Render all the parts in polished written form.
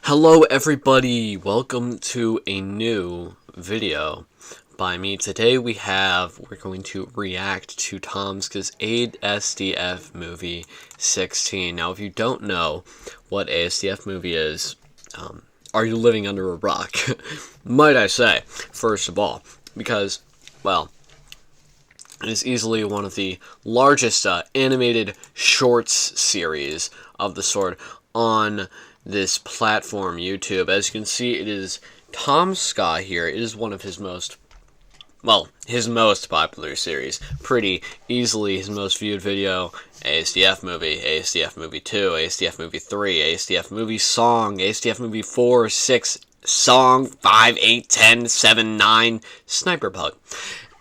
Hello everybody, welcome to a new video by me. Today we're going to react to TomSka's asdfmovie16. Now if you don't know what asdf movie is, are you living under a rock? Might I say, first of all, because, well, it is easily one of the largest animated shorts series of the sort on this platform, YouTube. As you can see, it is TomSka here. It is one of his most popular series. Pretty easily his most viewed video. ASDF movie, ASDF movie 2, ASDF movie 3, ASDF movie song, ASDF movie 4, 6, song, 5, 8, 10, 7, 9, sniper bug.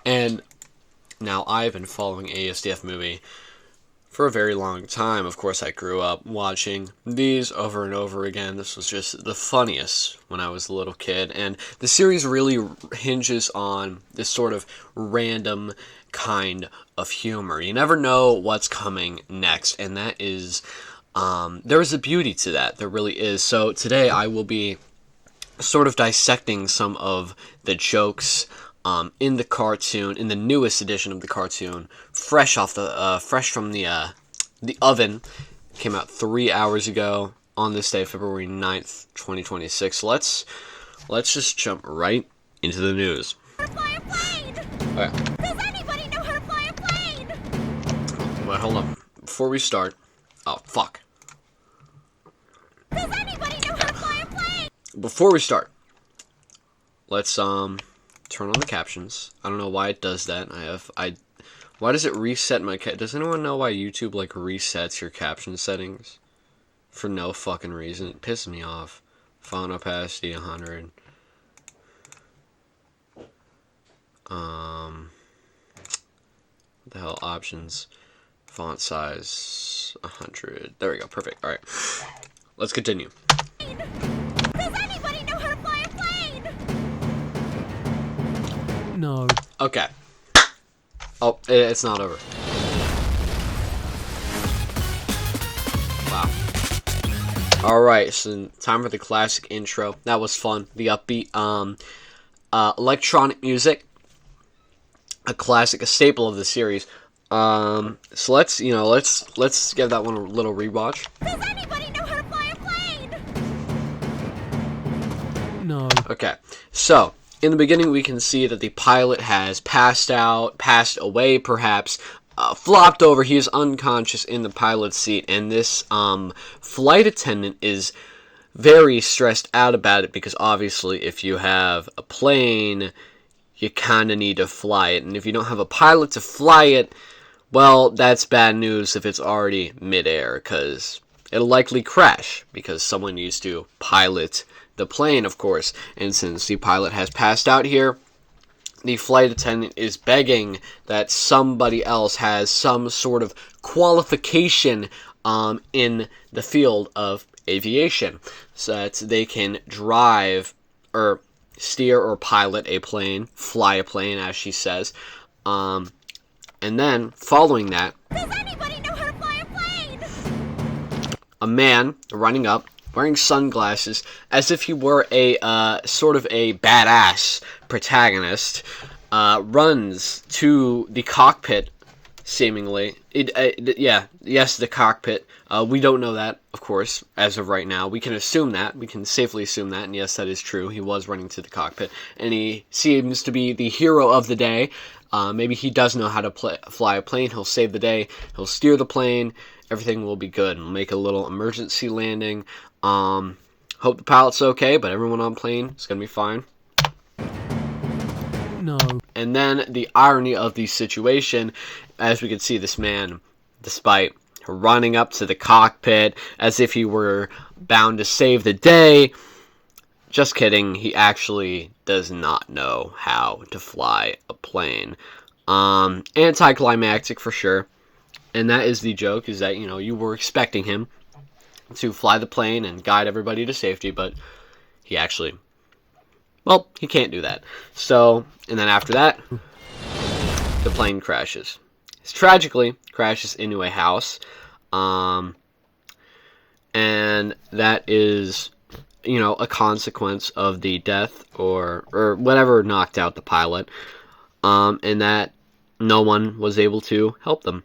And now I've been following ASDF movie for a very long time. Of course, I grew up watching these over and over again. This was just the funniest when I was a little kid, and the series really hinges on this sort of random kind of humor. You never know what's coming next, and that is, there is a beauty to that. There really is. So today I will be sort of dissecting some of the jokes in the cartoon, in the newest edition of the cartoon, fresh from the oven. Came out 3 hours ago on this day, February 9th, 2026. So let's just jump right into the news. Fly a plane! Okay. Does anybody know how to fly a plane? Wait, hold up. Before we start, oh fuck. Does anybody know how to fly a plane? Before we start, let's turn on the captions. I don't know why it does that. Why does it reset my does anyone know why YouTube like resets your caption settings for no fucking reason? It pisses me off. Font opacity 100. What the hell, options, font size 100. There we go. Perfect. All right. Let's continue. Does anybody know how to fly a plane? No. Okay. Oh, it's not over. Wow. Alright, so time for the classic intro. That was fun. The upbeat, electronic music. A classic, a staple of the series. So let's give that one a little rewatch. Does anybody know how to fly a plane? No. Okay, so in the beginning, we can see that the pilot has passed away, perhaps, flopped over. He is unconscious in the pilot's seat, and this flight attendant is very stressed out about it because obviously, if you have a plane, you kind of need to fly it, and if you don't have a pilot to fly it, well, that's bad news if it's already midair, because it'll likely crash because someone needs to pilot the plane, of course. And since the pilot has passed out here, the flight attendant is begging that somebody else has some sort of qualification in the field of aviation so that they can drive or steer or pilot a plane, fly a plane, as she says. And then, following that, Does anybody know how to fly a plane? a man running up, wearing sunglasses, as if he were a sort of a badass protagonist, runs to the cockpit, seemingly. Yes, the cockpit. We don't know that, of course, as of right now. We can assume that. We can safely assume that, and yes, that is true. He was running to the cockpit, and he seems to be the hero of the day. Maybe he does know how to fly a plane. He'll save the day. He'll steer the plane. Everything will be good. We'll make a little emergency landing. Hope the pilot's okay, but everyone on plane is gonna be fine. No. And then the irony of the situation, as we can see this man, despite running up to the cockpit as if he were bound to save the day, just kidding, he actually does not know how to fly a plane. Anticlimactic for sure. And that is the joke, is that, you were expecting him to fly the plane and guide everybody to safety, but he actually, well, he can't do that. So, and then after that, the plane crashes. It tragically crashes into a house, and that is a consequence of the death or whatever knocked out the pilot, and that no one was able to help them.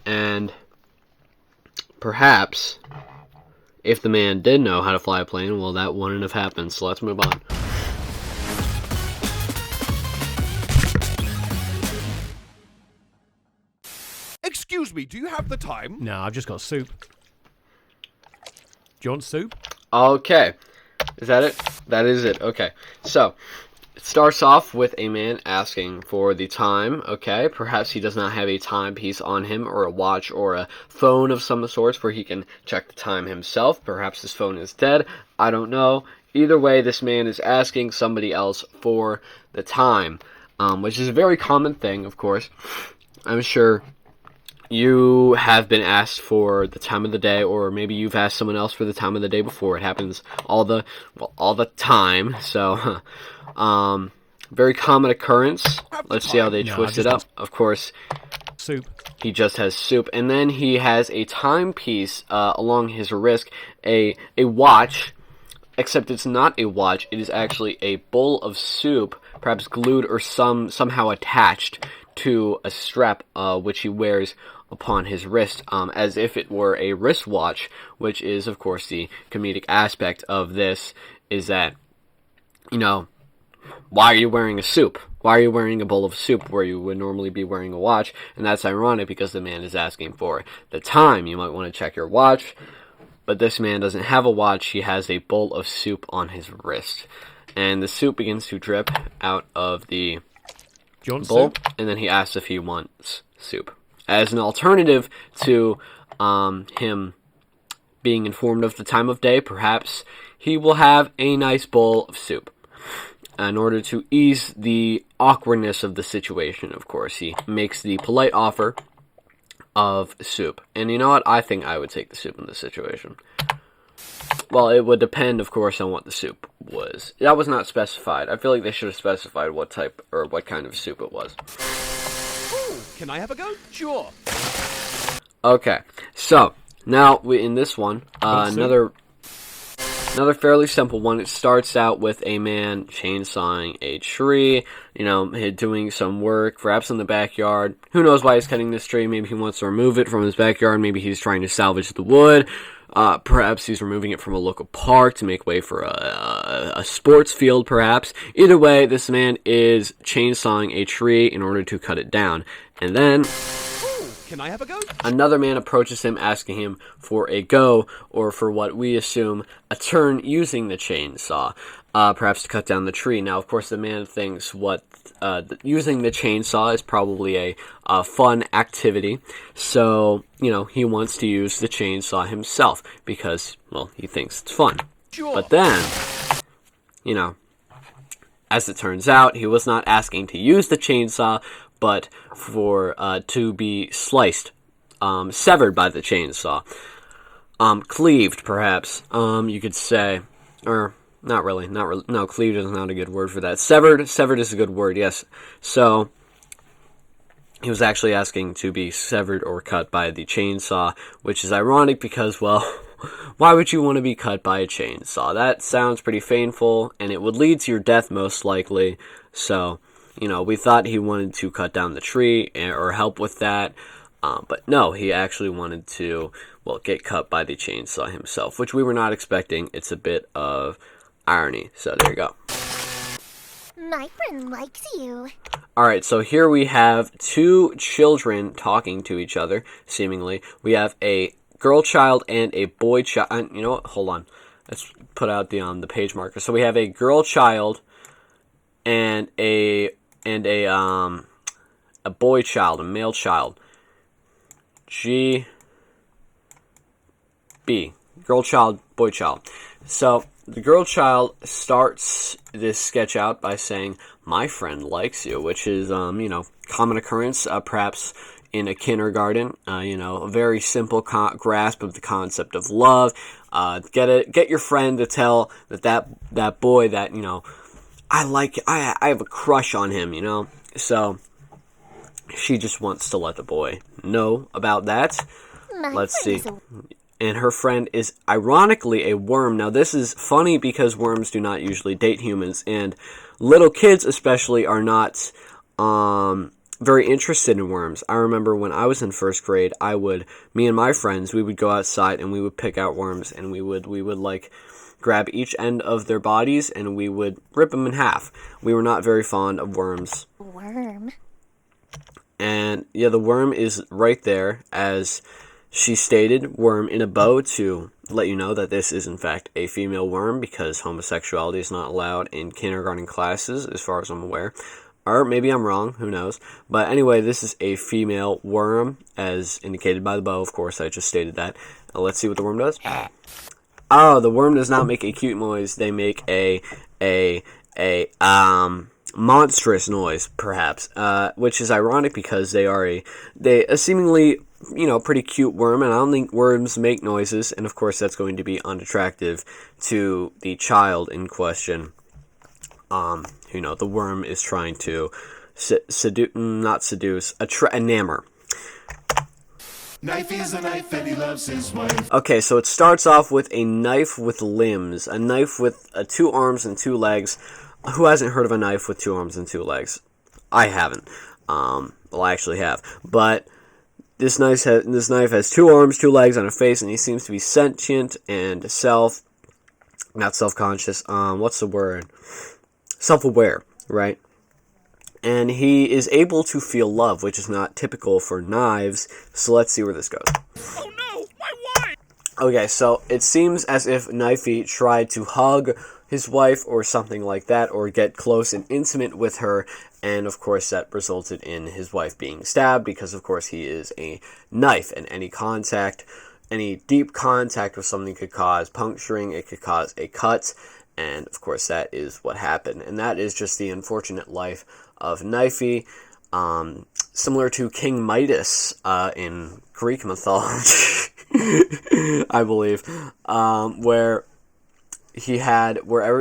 And perhaps if the man did know how to fly a plane, well, that wouldn't have happened. So let's move on. Excuse me, do you have the time? No, I've just got soup. Do you want soup? Okay. Is that it? That is it. Okay. So, it starts off with a man asking for the time. Okay. Perhaps he does not have a timepiece on him, or a watch, or a phone of some sort where he can check the time himself. Perhaps his phone is dead. I don't know. Either way, this man is asking somebody else for the time, which is a very common thing, of course. I'm sure you have been asked for the time of the day, or maybe you've asked someone else for the time of the day before. It happens all the time. So, very common occurrence. Let's see how they twist it up. Of course, soup. He just has soup, and then he has a timepiece along his wrist, a watch. Except it's not a watch. It is actually a bowl of soup, perhaps glued or somehow attached to a strap, which he wears upon his wrist, as if it were a wristwatch, which is, of course, the comedic aspect of this, is that, why are you wearing a soup? Why are you wearing a bowl of soup where you would normally be wearing a watch? And that's ironic because the man is asking for the time. You might want to check your watch, but this man doesn't have a watch. He has a bowl of soup on his wrist. And the soup begins to drip out of the bowl, soup? And then he asks if he wants soup. As an alternative to him being informed of the time of day, perhaps he will have a nice bowl of soup. In order to ease the awkwardness of the situation, of course, he makes the polite offer of soup. And you know what? I think I would take the soup in this situation. Well, it would depend, of course, on what the soup was. That was not specified. I feel like they should have specified what type or what kind of soup it was. Can I have a go? Sure. Okay, so now in this one, another fairly simple one. It starts out with a man chainsawing a tree, doing some work, perhaps in the backyard. Who knows why he's cutting this tree? Maybe he wants to remove it from his backyard. Maybe he's trying to salvage the wood. Perhaps he's removing it from a local park to make way for a sports field, perhaps. Either way, this man is chainsawing a tree in order to cut it down. And then Can I have a go? Another man approaches him asking him for a go, or for what we assume, a turn using the chainsaw, perhaps to cut down the tree. Now, of course, the man thinks using the chainsaw is probably a fun activity, so, he wants to use the chainsaw himself, because, well, he thinks it's fun. Sure. But then, as it turns out, he was not asking to use the chainsaw, but for to be sliced, severed by the chainsaw, cleaved, perhaps, you could say, or not really, no, cleaved is not a good word for that. Severed is a good word, yes. So he was actually asking to be severed or cut by the chainsaw, which is ironic because, well, why would you want to be cut by a chainsaw? That sounds pretty painful, and it would lead to your death most likely. So, we thought he wanted to cut down the tree or help with that, but no, he actually wanted to, get cut by the chainsaw himself, which we were not expecting. It's a bit of irony, so there you go. My friend likes you. Alright, so here we have two children talking to each other, seemingly. We have a girl child and a boy child. You know what? Hold on. Let's put out the page marker. So we have a girl child and a boy child, a male child. G B. Girl child, boy child. So the girl child starts this sketch out by saying, "My friend likes you," which is, common occurrence, perhaps in a kindergarten. A very simple grasp of the concept of love. Get your friend to tell that boy that, I have a crush on him, So she just wants to let the boy know about that. Let's see. and her friend is ironically a worm. Now, this is funny because worms do not usually date humans, and little kids especially are not very interested in worms. I remember when I was in first grade, me and my friends, we would go outside and we would pick out worms, and we would like grab each end of their bodies and we would rip them in half. We were not very fond of worms. Worm. And yeah, the worm is right there, as she stated, worm in a bow, to let you know that this is in fact a female worm, because homosexuality is not allowed in kindergarten classes as far as I'm aware. Or maybe I'm wrong, who knows. But anyway, this is a female worm, as indicated by the bow, of course, I just stated that. Let's see what the worm does. Oh, the worm does not make a cute noise. They make a monstrous noise, perhaps, which is ironic because they are a seemingly, pretty cute worm, and I don't think worms make noises, and of course that's going to be unattractive to the child in question. The worm is trying to enamor. Knife is a knife and he loves his wife. Okay, so it starts off with a knife with limbs, a knife with 2 arms and 2 legs. Who hasn't heard of a knife with 2 arms and 2 legs? I haven't. Well, I actually have. But this knife has 2 arms, 2 legs, and a face, and he seems to be sentient and not self-conscious. What's the word? Self-aware, right? And he is able to feel love, which is not typical for knives. So let's see where this goes. Oh no, my wife! Okay, so it seems as if Knifey tried to hug his wife or something like that, or get close and intimate with her, and of course that resulted in his wife being stabbed, because of course he is a knife, and any deep contact with something could cause puncturing, it could cause a cut, and of course that is what happened. And that is just the unfortunate life of Knifey, similar to King Midas in Greek mythology, I believe, where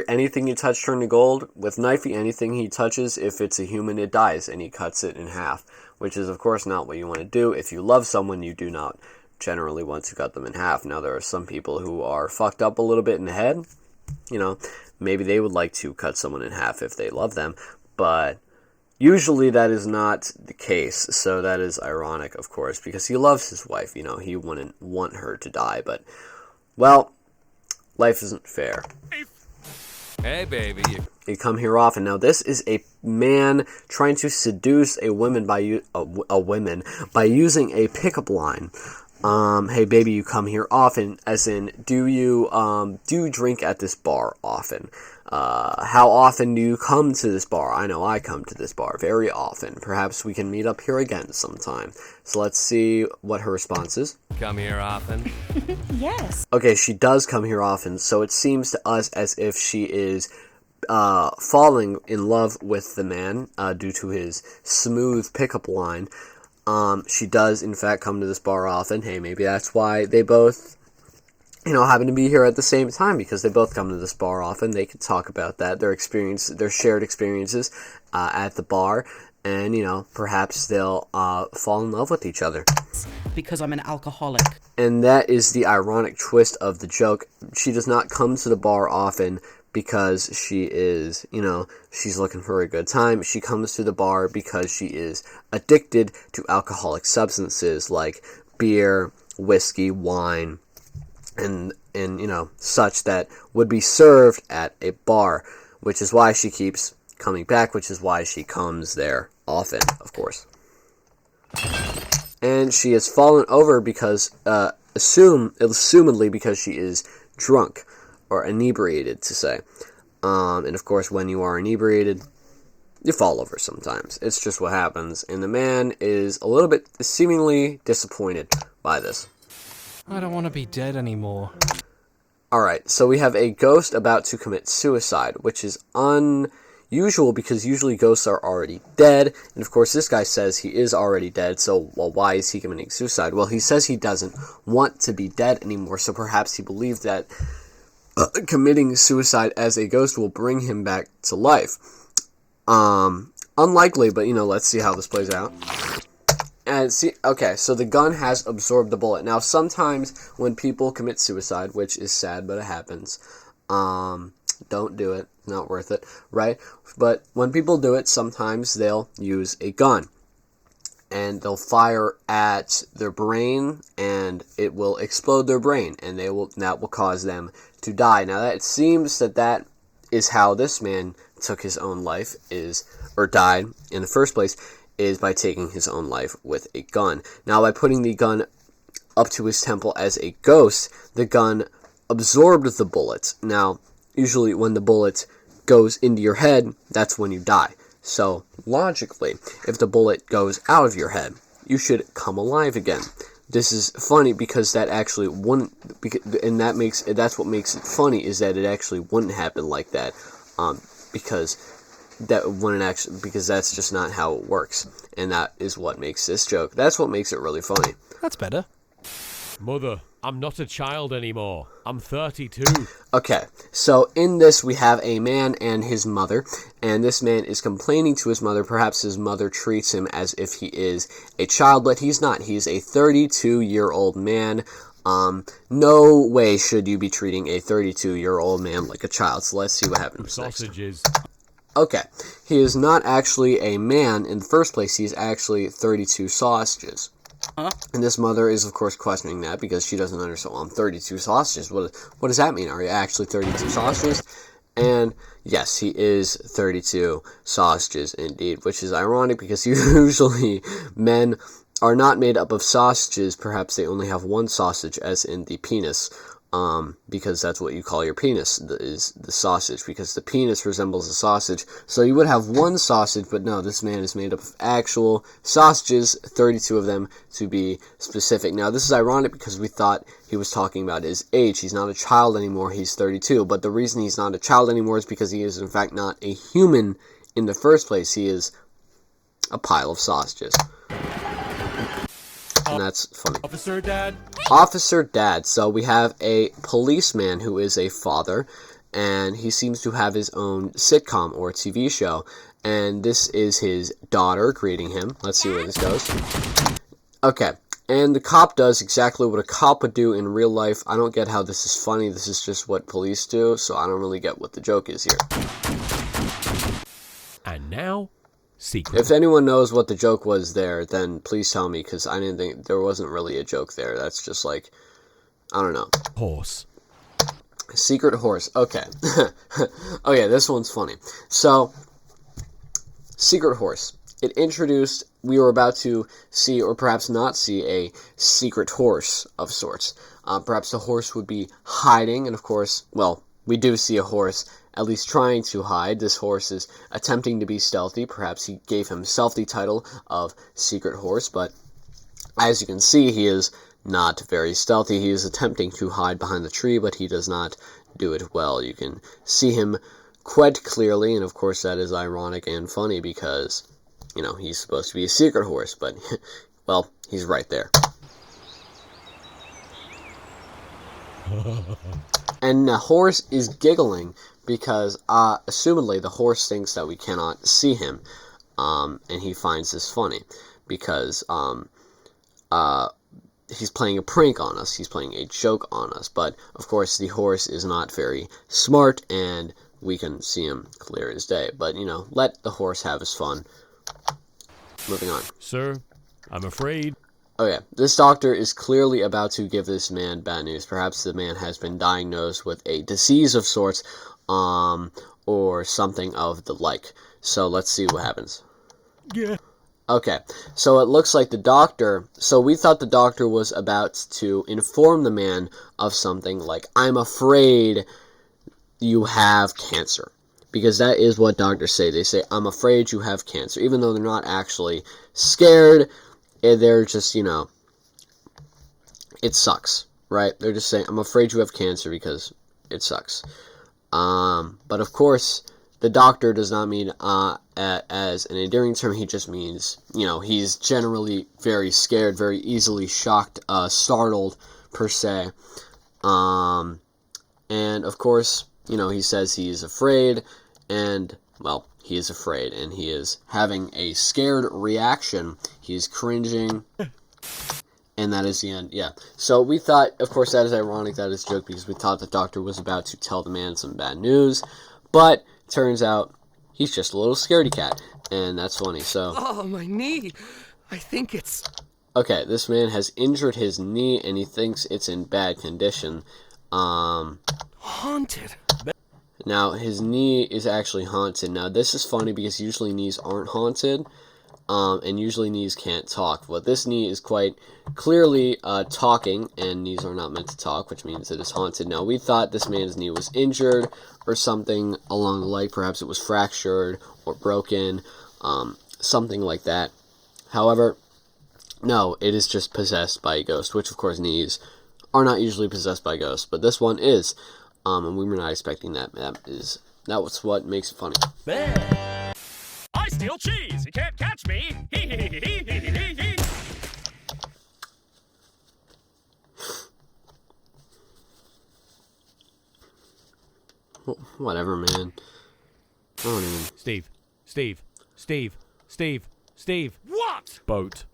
anything he touched turned to gold. With Knifey, anything he touches, if it's a human, it dies, and he cuts it in half, which is of course not what you want to do. If you love someone, you do not generally want to cut them in half. Now, there are some people who are fucked up a little bit in the head. Maybe they would like to cut someone in half if they love them, but usually that is not the case. So that is ironic, of course, because he loves his wife. He wouldn't want her to die, but, well, life isn't fair. Hey, baby. You come here often. Now, this is a man trying to seduce a woman by using a pickup line. Hey, baby, you come here often, as in, do you drink at this bar often? How often do you come to this bar? I know I come to this bar very often. Perhaps we can meet up here again sometime. So let's see what her response is. Come here often? Yes. Okay, she does come here often, so it seems to us as if she is falling in love with the man due to his smooth pickup line. She does, in fact, come to this bar often. Hey, maybe that's why they both, happen to be here at the same time, because they both come to this bar often. They could talk about that, their shared experiences at the bar, and, perhaps they'll fall in love with each other. Because I'm an alcoholic. And that is the ironic twist of the joke. She does not come to the bar often because she is, she's looking for a good time. She comes to the bar because she is addicted to alcoholic substances like beer, whiskey, wine, and such that would be served at a bar, which is why she keeps coming back, which is why she comes there often, of course. And she has fallen over because, assumedly because she is drunk, or inebriated, to say. And of course, when you are inebriated, you fall over sometimes. It's just what happens. And the man is a little bit seemingly disappointed by this. I don't want to be dead anymore. Alright, so we have a ghost about to commit suicide, which is unusual because usually ghosts are already dead. And of course, this guy says he is already dead, so why is he committing suicide? Well, he says he doesn't want to be dead anymore, so perhaps he believed that committing suicide as a ghost will bring him back to life. Unlikely, but let's see how this plays out. has, see, okay, so the gun has absorbed the bullet. Now, sometimes when people commit suicide, which is sad, but it happens, don't do it, not worth it, right? But when people do it, sometimes they'll use a gun, and they'll fire at their brain, and it will explode their brain, and that will cause them to die. Now, it seems that is how this man took his own life, or died in the first place, is by taking his own life with a gun. Now, by putting the gun up to his temple as a ghost, the gun absorbed the bullet. Now, usually when the bullet goes into your head, that's when you die. So, logically, if the bullet goes out of your head, you should come alive again. This is funny because that actually wouldn't, and that's what makes it funny, is that it actually wouldn't happen like that, because that's just not how it works, and that is what makes this joke. That's what makes it really funny. That's better. Mother, I'm not a child anymore. I'm 32. Okay, so in this we have a man and his mother, and this man is complaining to his mother. Perhaps his mother treats him as if he is a child, but he's not. He's a 32-year-old man. No way should you be treating a 32-year-old man like a child, so let's see what happens Sausages. next. Okay, he is not actually a man in the first place. He's actually 32 sausages. Huh? And this mother is, of course, questioning that because she doesn't understand. Well, I'm 32 sausages. What does that mean? Are you actually 32 sausages? And yes, he is 32 sausages indeed, which is ironic because usually men are not made up of sausages. Perhaps they only have one sausage, as in the penis. Because that's what you call your penis, is the sausage, because the penis resembles a sausage. So you would have one sausage, but no, this man is made up of actual sausages, 32 of them to be specific. Now, this is ironic because we thought he was talking about his age. He's not a child anymore, he's 32, but the reason he's not a child anymore is because he is, in fact, not a human in the first place. He is a pile of sausages. And that's funny. Officer Dad? Officer Dad. So we have a policeman who is a father, and he seems to have his own sitcom or TV show, and this is his daughter greeting him. Let's see where this goes. Okay, and the cop does exactly what a cop would do in real life. I don't get how this is funny. This is just what police do, so I don't really get what the joke is here. And now, secret. If anyone knows what the joke was there, then please tell me, because I didn't think there wasn't really a joke there. That's just like, I don't know. Horse. Secret horse. Okay. Okay, this one's funny. So, secret horse. It introduced, we were about to see, or perhaps not see, a secret horse of sorts. Perhaps the horse would be hiding, and of course, well, we do see a horse at least trying to hide. This horse is attempting to be stealthy. Perhaps he gave himself the title of Secret Horse, but as you can see, he is not very stealthy. He is attempting to hide behind the tree, but he does not do it well. You can see him quite clearly, and of course that is ironic and funny because, you know, he's supposed to be a secret horse, but, well, he's right there. And the horse is giggling because, assumedly, the horse thinks that we cannot see him, and he finds this funny because, he's playing a prank on us, he's playing a joke on us, but, of course, the horse is not very smart, and we can see him clear as day, but, you know, let the horse have his fun. Moving on. Sir, I'm afraid. Okay, this doctor is clearly about to give this man bad news. Perhaps the man has been diagnosed with a disease of sorts, or something of the like. So let's see what happens. Yeah. Okay, so it looks like the doctor, so we thought the doctor was about to inform the man of something like, I'm afraid you have cancer. Because that is what doctors say. They say, I'm afraid you have cancer. Even though they're not actually scared, they're just, you know, it sucks, right? They're just saying, I'm afraid you have cancer because it sucks. But of course, the doctor does not mean as an endearing term. He just means, you know, he's generally very scared, very easily shocked, startled, per se. And of course, you know, he says he is afraid, and well, he is afraid, and he is having a scared reaction. He's cringing, and that is the end. Yeah. So we thought, of course, that is ironic, that is a joke, because we thought the doctor was about to tell the man some bad news, but turns out he's just a little scaredy cat, and that's funny. So. Oh, my knee. I think it's... Okay, this man has injured his knee, and he thinks it's in bad condition. Haunted. Now, his knee is actually haunted. Now, this is funny because usually knees aren't haunted, and usually knees can't talk. But this knee is quite clearly talking, and knees are not meant to talk, which means it is haunted. Now, we thought this man's knee was injured or something along the like. Perhaps it was fractured or broken, something like that. However, no, it is just possessed by a ghost, which, of course, knees are not usually possessed by ghosts, but this one is. And we were not expecting that. That was what makes it funny. I steal cheese. You can't catch me. Whatever, man. I don't even... Steve. What? Boat.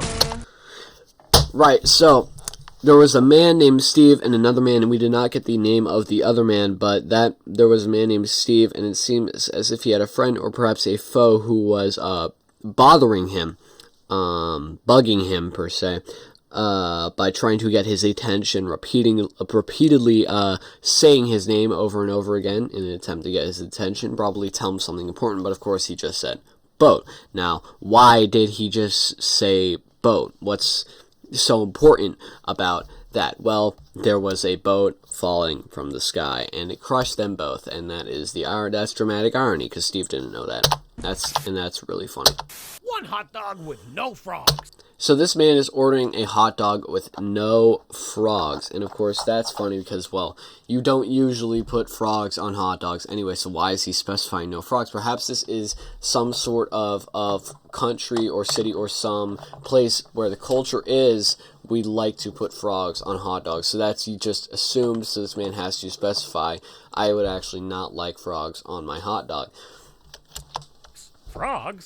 Right, so there was a man named Steve and another man, and we did not get the name of the other man, but there was a man named Steve, and it seems as if he had a friend or perhaps a foe who was bothering him, bugging him per se, by trying to get his attention, repeatedly saying his name over and over again in an attempt to get his attention, probably tell him something important, but of course he just said boat. Now, why did he just say boat? What's so important about that? Well, there was a boat falling from the sky, and it crushed them both, and that's dramatic irony, because Steve didn't know that. That's really funny. One hot dog with no frogs. So this man is ordering a hot dog with no frogs, and of course that's funny because, well, you don't usually put frogs on hot dogs anyway, so why is he specifying no frogs? Perhaps this is some sort of country or city or some place where the culture is, we like to put frogs on hot dogs, so that's, you just assumed, so this man has to specify, I would actually not like frogs on my hot dog. Frogs?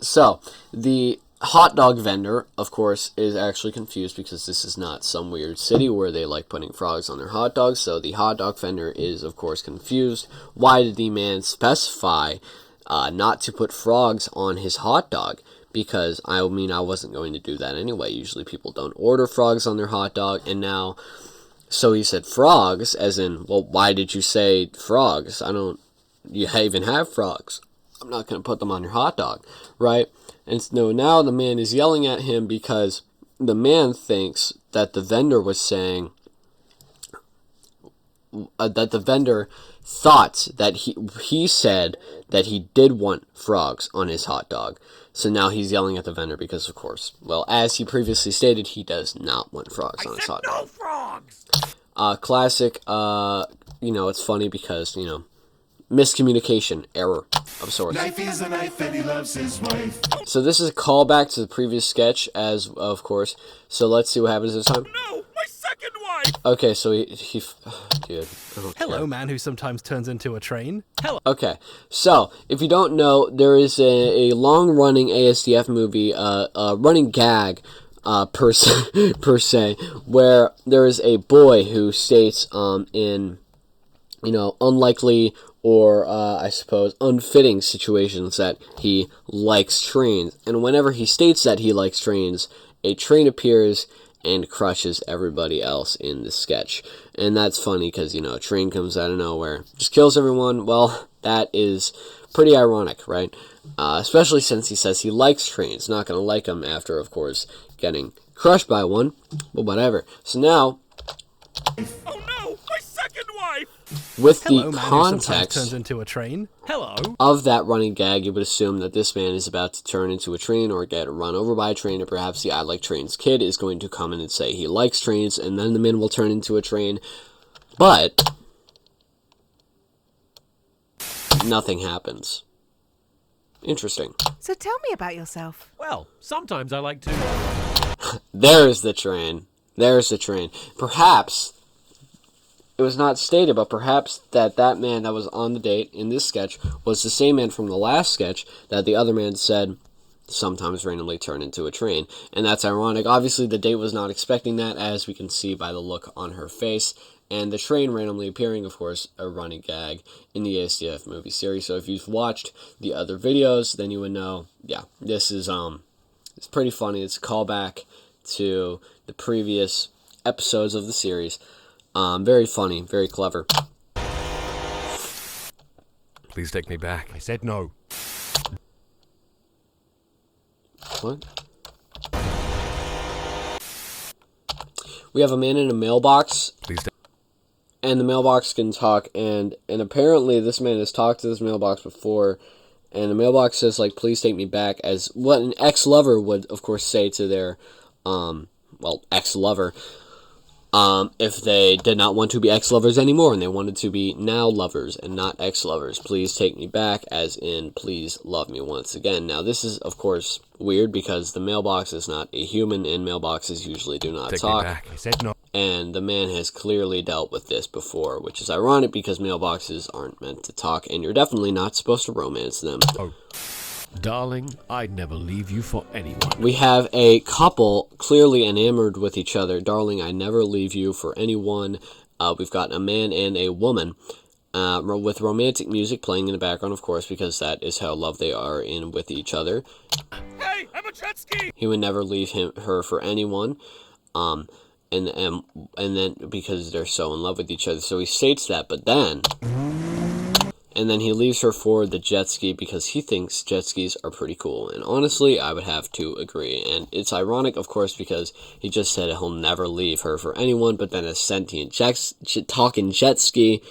So, the hot dog vendor, of course, is actually confused because this is not some weird city where they like putting frogs on their hot dogs. So the hot dog vendor is, of course, confused. Why did the man specify not to put frogs on his hot dog? Because, I wasn't going to do that anyway. Usually people don't order frogs on their hot dog. And now, so he said frogs, as in, well, why did you say frogs? You even have frogs. I'm not going to put them on your hot dog, right? And so now the man is yelling at him because the man thinks that the vendor was saying, that the vendor thought that he said that he did want frogs on his hot dog. So now he's yelling at the vendor because, of course, well, as he previously stated, he does not want frogs on his hot dog. No frogs! Classic, it's funny because, miscommunication, error of sorts. Life is a knife and he loves his wife. So this is a callback to the previous sketch, as of course. So let's see what happens this time. No, my second wife! Okay, so he dude. Hello, man who sometimes turns into a train. Hello. Okay, so if you don't know, there is a long-running ASDF movie, running gag, per se, where there is a boy who states in unlikely or, I suppose, unfitting situations that he likes trains. And whenever he states that he likes trains, a train appears and crushes everybody else in the sketch. And that's funny because, a train comes out of nowhere, just kills everyone. Well, that is pretty ironic, right? Especially since he says he likes trains. Not going to like them after, of course, getting crushed by one. But whatever. So now, Oh no, my second wife! with Hello, the man who sometimes context turns into a train. Hello. of that running gag, you would assume that this man is about to turn into a train or get run over by a train, or perhaps the I Like Trains kid is going to come in and say he likes trains, and then the man will turn into a train. But nothing happens. Interesting. So tell me about yourself. Well, sometimes I like to... There's the train. There's the train. Perhaps it was not stated, but perhaps that man that was on the date in this sketch was the same man from the last sketch that the other man said sometimes randomly turn into a train. And that's ironic. Obviously, the date was not expecting that, as we can see by the look on her face. And the train randomly appearing, of course, a running gag in the ASDF movie series. So if you've watched the other videos, then you would know, yeah, this is, it's pretty funny. It's a callback to the previous episodes of the series. Very funny, very clever. Please take me back. I said no. What? We have a man in a mailbox. Please take. And the mailbox can talk, and apparently this man has talked to this mailbox before, and the mailbox says, like, please take me back, as what an ex-lover would, of course, say to their, ex-lover, if they did not want to be ex-lovers anymore, and they wanted to be now lovers and not ex-lovers. Please take me back, as in, please love me once again. Now, this is, of course, weird, because the mailbox is not a human, and mailboxes usually do not talk. Take me back. I said no. And the man has clearly dealt with this before, which is ironic because mailboxes aren't meant to talk, and you're definitely not supposed to romance them. Oh. Darling, I'd never leave you for anyone. We have a couple clearly enamored with each other. Darling, I never leave you for anyone. We've got a man and a woman with romantic music playing in the background, of course, because that is how love they are in with each other. Hey, I'm a jet ski! He would never leave her for anyone. And then because they're so in love with each other, so he states that, but then, and then he leaves her for the jet ski because he thinks jet skis are pretty cool, and honestly, I would have to agree, and it's ironic, of course, because he just said he'll never leave her for anyone, but then a sentient talking jet ski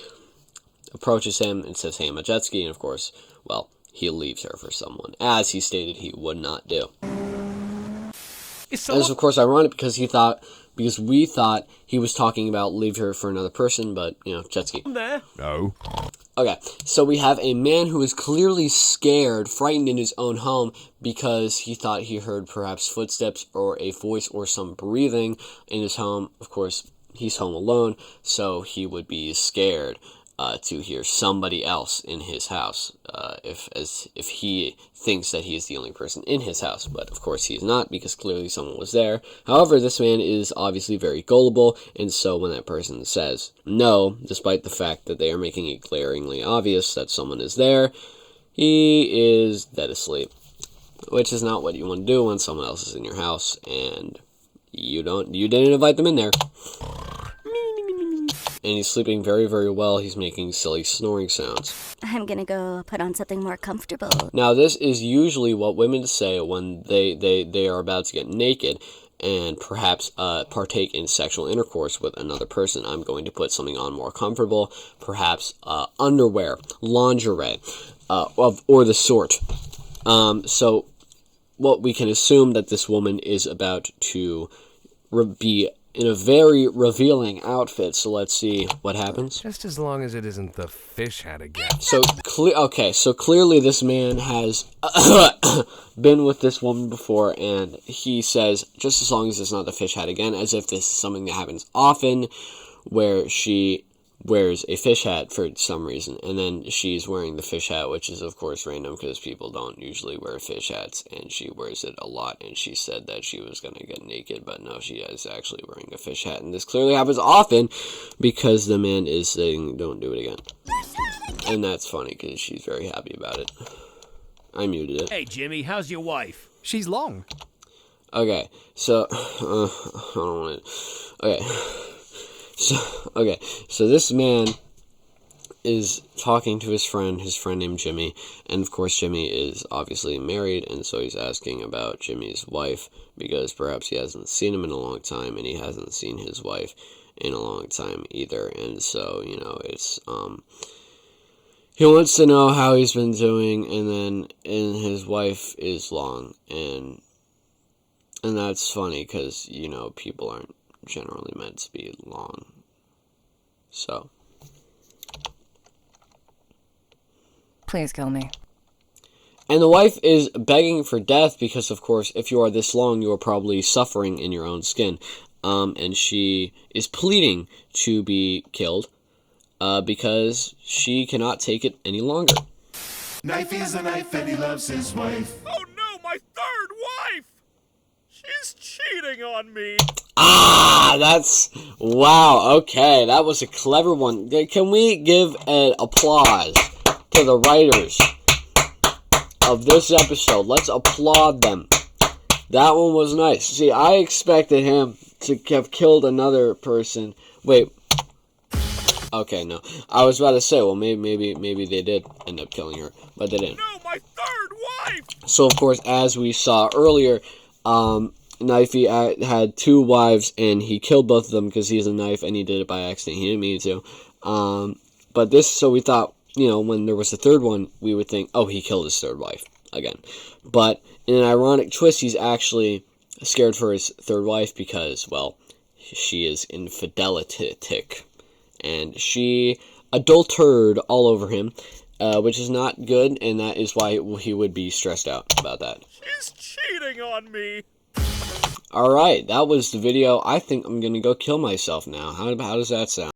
approaches him and says, hey, I'm a jet ski, and of course, well, he leaves her for someone, as he stated he would not do. That is, of course, ironic because we thought he was talking about leave her for another person, but, you know, jet ski. No. Okay, so we have a man who is clearly scared, frightened in his own home because he thought he heard perhaps footsteps or a voice or some breathing in his home. Of course, he's home alone, so he would be scared to hear somebody else in his house if he thinks that he is the only person in his house, but of course he's not because clearly someone was there. However, this man is obviously very gullible, and so when that person says no, despite the fact that they are making it glaringly obvious that someone is there, he is dead asleep, which is not what you want to do when someone else is in your house and you didn't invite them in there. And he's sleeping very, very well. He's making silly snoring sounds. I'm gonna go put on something more comfortable. Now, this is usually what women say when they are about to get naked and perhaps partake in sexual intercourse with another person. I'm going to put something on more comfortable, perhaps underwear, lingerie, or the sort. So what we can assume that this woman is about to be in a very revealing outfit, so let's see what happens. Just as long as it isn't the fish hat again. So clearly this man has been with this woman before, and he says, just as long as it's not the fish hat again, as if this is something that happens often, where she wears a fish hat for some reason, and then she's wearing the fish hat, which is of course random because people don't usually wear fish hats, and she wears it a lot, and she said that she was going to get naked, but no, she is actually wearing a fish hat, and this clearly happens often because the man is saying don't do it again. And that's funny because she's very happy about it. I muted it. Hey Jimmy, how's your wife? She's long. Okay, so I don't want it. So this man is talking to his friend named Jimmy, and of course Jimmy is obviously married, and so he's asking about Jimmy's wife, because perhaps he hasn't seen him in a long time, and he hasn't seen his wife in a long time either, and so, you know, it's, he wants to know how he's been doing, and his wife is long, and that's funny, because, you know, people aren't generally meant to be long. So. Please kill me. And the wife is begging for death because, of course, if you are this long, you are probably suffering in your own skin. And she is pleading to be killed because she cannot take it any longer. Knife is a knife and he loves his wife. Oh no, my third wife! She's cheating on me. Ah, that's... Wow, okay, that was a clever one. Can we give an applause to the writers of this episode? Let's applaud them. That one was nice. See, I expected him to have killed another person. Wait. Okay, no. I was about to say, well, maybe they did end up killing her, but they didn't. No, my third wife! So, of course, as we saw earlier, Knifey had 2 wives, and he killed both of them because he's a knife, and he did it by accident. He didn't mean to. But this, so we thought, you know, when there was a third one, we would think, oh, he killed his third wife again. But in an ironic twist, he's actually scared for his third wife because, well, she is infidelitic. And she adultered all over him, which is not good, and that is why he would be stressed out about that. She's cheating on me. Alright, that was the video. I think I'm going to go kill myself now. How does that sound?